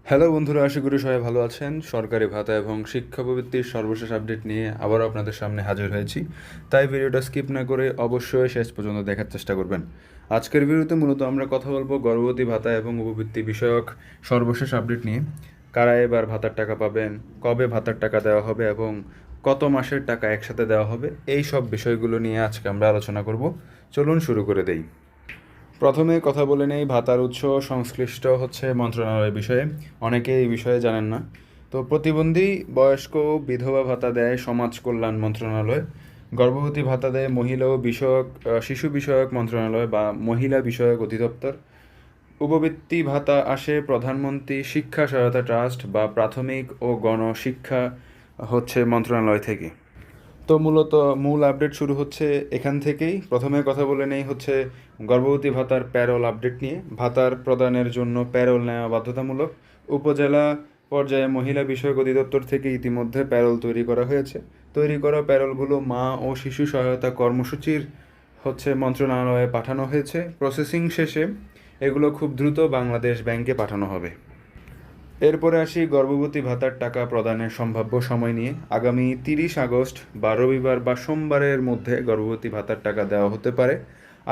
Hello বন্ধুরা, আশা করি সবাই ভালো আছেন। সরকারি ভাতা এবং শিক্ষাবৃত্তির সর্বশেষ আপডেট নিয়ে আবারও আপনাদের সামনে হাজির হয়েছি। তাই ভিডিওটা স্কিপ না করে অবশ্যই শেষ পর্যন্ত দেখার চেষ্টা করবেন। আজকের ভিডিওতে মূলত আমরা কথা বলবো গর্ভবতী ভাতা এবং উপবৃত্তি বিষয়ক সর্বশেষ আপডেট নিয়ে। কারা এবার ভাতার টাকা পাবেন, কবে ভাতার টাকা দেওয়া হবে এবং কত মাসের টাকা একসাথে দেওয়া হবে, এই সব বিষয়গুলো নিয়ে আজকে আমরা আলোচনা করব। চলুন শুরু করে দেই। প্রথমে কথা বলে নেই ভাতার উৎস সংশ্লিষ্ট মন্ত্রণালয়ের বিষয়ে। অনেকে এই বিষয়ে জানেন না। তো প্রতিবন্ধী বয়স্ক বিধবা ভাতা দেয় সমাজ কল্যাণ মন্ত্রণালয়। গর্ভবতী ভাতা দেয় মহিলা ও শিশু বিষয়ক মন্ত্রণালয় বা মহিলা বিষয়ক অধিদপ্তর। উপবৃত্তি ভাতা আসে প্রধানমন্ত্রী শিক্ষা সহায়তা ট্রাস্ট বা প্রাথমিক ও গণশিক্ষা মন্ত্রণালয় থেকে। তো মূলত মূল আপডেট শুরু হচ্ছে এখান থেকেই। প্রথমে কথা বলে নেই গর্ভবতী ভাতার প্যারোল আপডেট নিয়ে। ভাতার প্রদানের জন্য প্যারোল নেওয়া বাধ্যতামূলক। উপজেলা পর্যায়ে মহিলা বিষয়ক অধিদপ্তর থেকে ইতিমধ্যে প্যারোল তৈরি করা হয়েছে। তৈরি করা প্যারোলগুলো মা ও শিশু সহায়তা কর্মসূচির মন্ত্রণালয়ে পাঠানো হয়েছে। প্রসেসিং শেষে এগুলো খুব দ্রুত বাংলাদেশ ব্যাংকে পাঠানো হবে। এরপরে আসি গর্ভবতী ভাতার টাকা প্রদানের সম্ভাব্য সময় নিয়ে। আগামী 30 আগস্ট বা রবিবার বা সোমবারের মধ্যে গর্ভবতী ভাতার টাকা দেওয়া হতে পারে।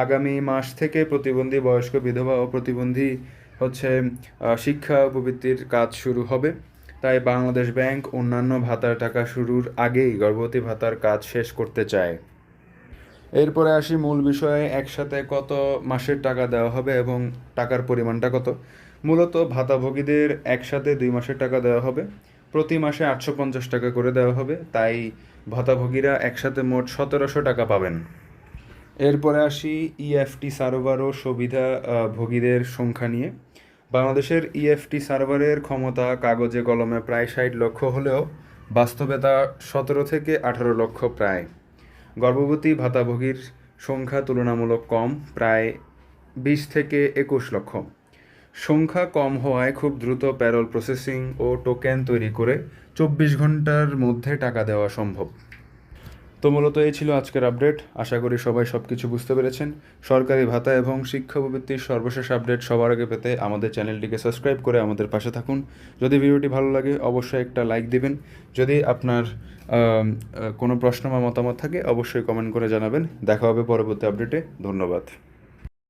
আগামী মাস থেকে প্রতিবন্ধী বয়স্ক বিধবা ও প্রতিবন্ধী শিক্ষা উপবৃত্তির কাজ শুরু হবে। তাই বাংলাদেশ ব্যাংক অন্যান্য ভাতার টাকা শুরুর আগেই গর্ভবতী ভাতার কাজ শেষ করতে চায়। এরপরে আসি মূল বিষয়ে, একসাথে কত মাসের টাকা দেওয়া হবে এবং টাকার পরিমাণটা কত। মূলত ভাতাভোগীদের একসাথে 2 মাসের টাকা দেওয়া হবে। প্রতি মাসে 850 টাকা করে দেওয়া হবে। তাই ভাতাভোগীরা একসাথে মোট 1700 টাকা পাবেন। এরপরে আসি ইএফটি সার্ভার ও সুবিধা ভোগীদের সংখ্যা নিয়ে। বাংলাদেশের ইএফটি সার্ভারের ক্ষমতা কাগজে কলমে প্রায় 60 লক্ষ হলেও বাস্তবে তা 17 থেকে 18 লক্ষ প্রায়। গর্ভবতী ভাতাভোগীর সংখ্যা তুলনামূলক কম, প্রায় 20 থেকে 21 লক্ষ। সংখ্যা কম হওয়ায় খুব দ্রুত প্যারোল প্রসেসিং ও টোকেন তৈরি করে 24 ঘন্টার মধ্যে টাকা দেওয়া সম্ভব। তো মূলত এই ছিল আজকের আপডেট। আশা করি সবাই সব কিছু বুঝতে পেরেছেন। সরকারি ভাতা এবং শিক্ষা উপবৃত্তির সর্বশেষ আপডেট সবার আগে পেতে আমাদের চ্যানেলটিকে সাবস্ক্রাইব করে আমাদের পাশে থাকুন। যদি ভিডিওটি ভালো লাগে অবশ্যই একটা লাইক দিবেন। যদি আপনার কোনো প্রশ্ন বা মতামত থাকে অবশ্যই কমেন্ট করে জানাবেন। দেখা হবে পরবর্তী আপডেটে। ধন্যবাদ।